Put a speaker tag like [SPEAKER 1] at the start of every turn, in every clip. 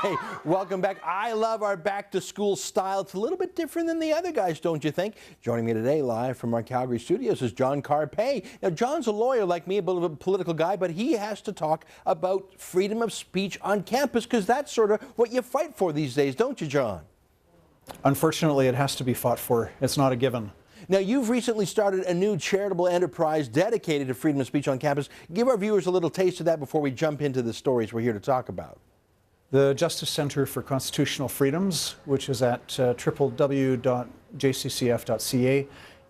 [SPEAKER 1] Hey, welcome back. I love our back-to-school style. It's a little bit different than the other guys, don't you think? Joining me today live from our Calgary studios is John Carpay. Now, John's a lawyer like me, a bit of a political guy, but he has to talk about freedom of speech on campus because that's sort of what you fight for these days, don't you, John?
[SPEAKER 2] Unfortunately, it has to be fought for. It's not a given.
[SPEAKER 1] Now, you've recently started a new charitable enterprise dedicated to freedom of speech on campus. Give our viewers a little taste of that before we jump into the stories we're here to talk about.
[SPEAKER 2] The Justice Centre for Constitutional Freedoms, which is at www.jccf.ca,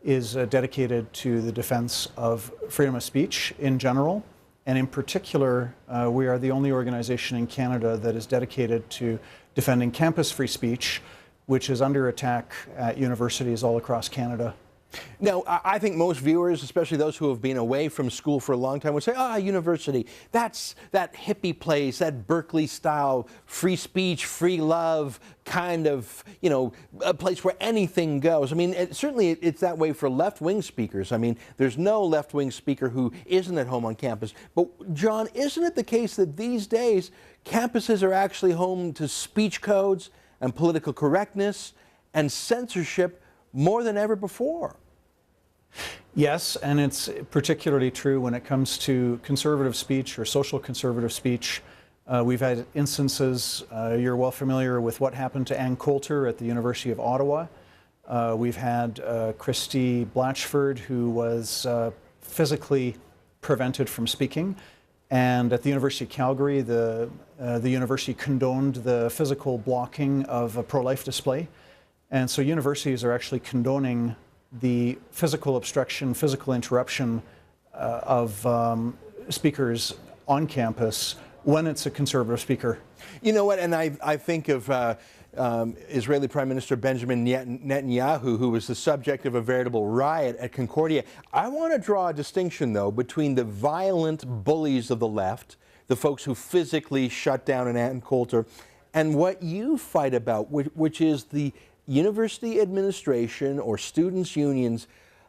[SPEAKER 2] is dedicated to the defense of freedom of speech in general. And in particular, we are the only organization in Canada that is dedicated to defending campus free speech, which is under attack at universities all across Canada.
[SPEAKER 1] Now, I think most viewers, especially those who have been away from school for a long time, would say, university, that's that hippie place, that Berkeley-style free speech, free love kind of, a place where anything goes. I mean, certainly it's that way for left-wing speakers. I mean, there's no left-wing speaker who isn't at home on campus. But, John, isn't it the case that these days campuses are actually home to speech codes and political correctness and censorship more than ever before?
[SPEAKER 2] Yes, and it's particularly true when it comes to conservative speech or social conservative speech. We've had instances, you're well familiar with what happened to Ann Coulter at the University of Ottawa. We've had Christie Blatchford, who was physically prevented from speaking. And at the University of Calgary, the university condoned the physical blocking of a pro-life display. And so universities are actually condoning the physical obstruction, physical interruption of speakers on campus when it's a conservative speaker. You know what,
[SPEAKER 1] and I think of Israeli Prime Minister Benjamin Netanyahu, who was the subject of a veritable riot at Concordia. I want to draw a distinction, though, between the violent bullies of the left, the folks who physically shut down an Ann Coulter, and what you fight about, which is the university administration or students' unions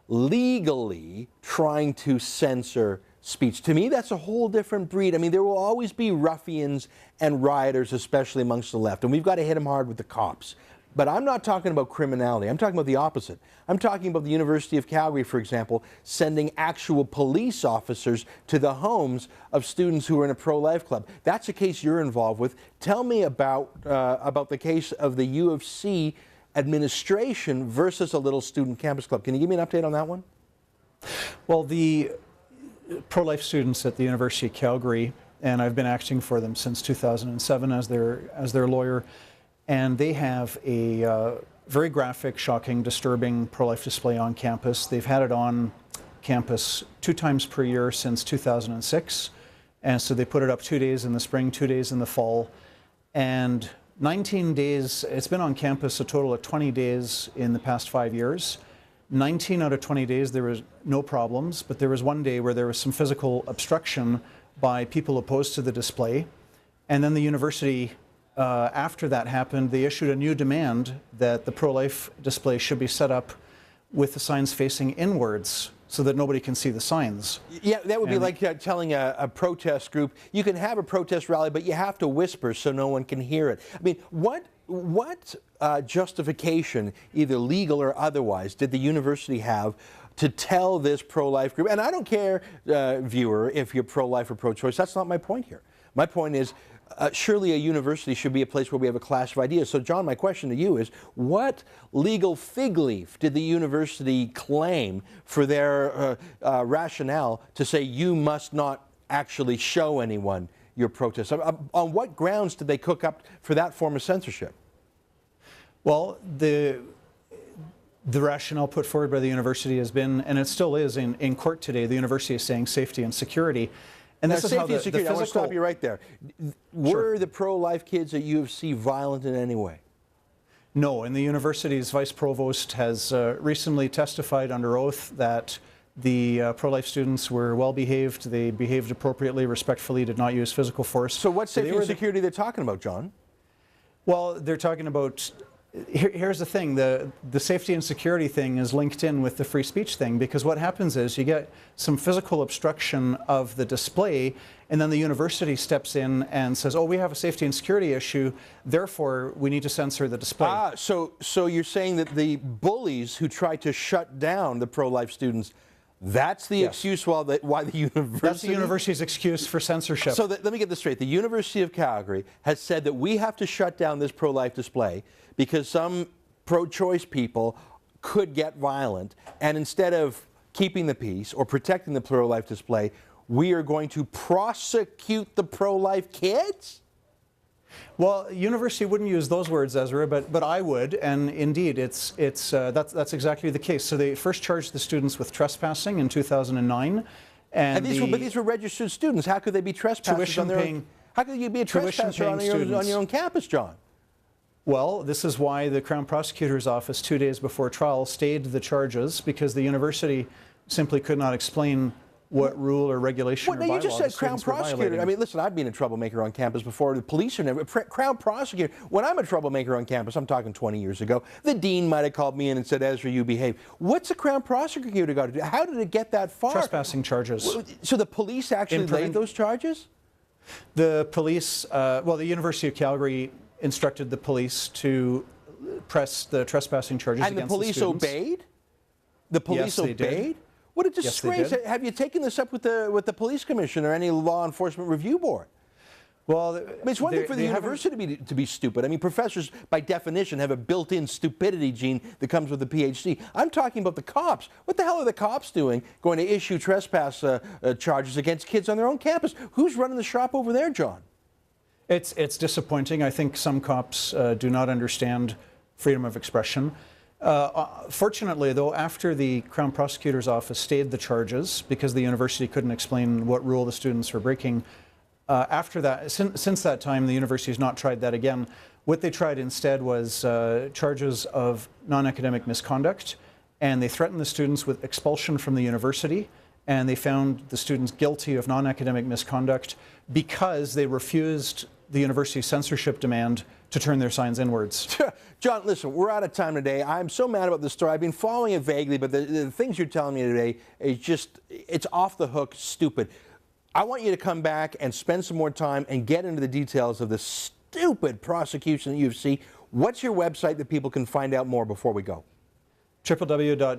[SPEAKER 1] legally trying to censor speech. To me, that's a whole different breed. I mean, there will always be ruffians and rioters, especially amongst the left, and we've got to hit them hard with the cops. But I'm not talking about criminality. I'm talking about the opposite. I'm talking about the University of Calgary, for example, sending actual police officers to the homes of students who are in a pro-life club. That's a case you're involved with. Tell me about the case of the U of C administration versus a little student campus club. Can you give me an update on that one?
[SPEAKER 2] Well, the pro-life students at the University of Calgary, and I've been acting for them since 2007 as their lawyer, and they have a very graphic, shocking, disturbing pro-life display on campus. They've had it on campus 2 times per year since 2006, and so they put it up 2 days in the spring, 2 days in the fall, and 19 days, it's been on campus a total of 20 days in the past 5 years. 19 out of 20 days there was no problems, but there was one day where there was some physical obstruction by people opposed to the display. And then the university, after that happened, they issued a new demand that the pro-life display should be set up with the signs facing inwards so that nobody can see the signs.
[SPEAKER 1] Yeah, that would be like telling a protest group, you can have a protest rally, but you have to whisper so no one can hear it. I mean, what justification, either legal or otherwise, did the university have to tell this pro-life group? And I don't care, viewer, if you're pro-life or pro-choice. That's not my point here. My point is, surely a university should be a place where we have a clash of ideas. So, John, my question to you is, what legal fig leaf did the university claim for their rationale to say you must not actually show anyone your protest? On what grounds did they cook up for that form of censorship?
[SPEAKER 2] Well, the rationale put forward by the university has been, and it still is in court today, the university is saying safety and security. And this is how the physical...
[SPEAKER 1] I want to stop you right there. Were the pro-life kids at U of C violent in any way?
[SPEAKER 2] No, and the university's vice provost has recently testified under oath that the pro-life students were well behaved, they behaved appropriately, respectfully, did not use physical force.
[SPEAKER 1] So what safety and security they're talking about, John?
[SPEAKER 2] Well, they're talking about Here's the thing, the safety and security thing is linked in with the free speech thing, because what happens is you get some physical obstruction of the display, and then the university steps in and says, oh, we have a safety and security issue, therefore we need to censor the display.
[SPEAKER 1] So you're saying that the bullies who try to shut down the pro-life students, that's the excuse why the university...
[SPEAKER 2] That's the university's excuse for censorship.
[SPEAKER 1] So let me get this straight. The University of Calgary has said that we have to shut down this pro-life display because some pro-choice people could get violent, and instead of keeping the peace or protecting the pro-life display, we are going to prosecute the pro-life kids?
[SPEAKER 2] Well, university wouldn't use those words, Ezra, but I would, and indeed, that's exactly the case. So they first charged the students with trespassing in 2009,
[SPEAKER 1] but these were registered students. How could they be trespassers on their own? How could you be a trespasser on your own campus, John?
[SPEAKER 2] Well, this is why the Crown Prosecutor's Office, 2 days before trial, stayed the charges, because the university simply could not explain what rule or regulation or bylaw
[SPEAKER 1] you just said Crown Prosecutor. I mean, listen, I've been a troublemaker on campus before. The police are never... Crown Prosecutor, when I'm a troublemaker on campus, I'm talking 20 years ago, the dean might have called me in and said, Ezra, you behave. What's a Crown Prosecutor got to do? How did it get that far?
[SPEAKER 2] Trespassing charges.
[SPEAKER 1] So the police actually laid those charges?
[SPEAKER 2] The police, well, the University of Calgary instructed the police to press the trespassing charges against the students.
[SPEAKER 1] And the police obeyed? The police obeyed?
[SPEAKER 2] Did.
[SPEAKER 1] What a disgrace.
[SPEAKER 2] Yes,
[SPEAKER 1] have you taken this up with the police commission or any law enforcement review board?
[SPEAKER 2] Well,
[SPEAKER 1] I mean, it's one thing for the university to be stupid. I mean, professors, by definition, have a built-in stupidity gene that comes with a PhD. I'm talking about the cops. What the hell are the cops doing going to issue trespass charges against kids on their own campus? Who's running the shop over there, John?
[SPEAKER 2] It's disappointing. I think some cops do not understand freedom of expression. Fortunately, though, after the Crown Prosecutor's Office stayed the charges because the university couldn't explain what rule the students were breaking, after that, since that time, the university has not tried that again. What they tried instead was charges of non-academic misconduct, and they threatened the students with expulsion from the university, and they found the students guilty of non-academic misconduct because they refused the university's censorship demand to turn their signs inwards.
[SPEAKER 1] John, listen, we're out of time today. I'm so mad about this story. I've been following it vaguely, but the things you're telling me today is just, it's off the hook stupid. I want you to come back and spend some more time and get into the details of this stupid prosecution at UFC. What's your website that people can find out more before we go?
[SPEAKER 2] www.jccf.ca.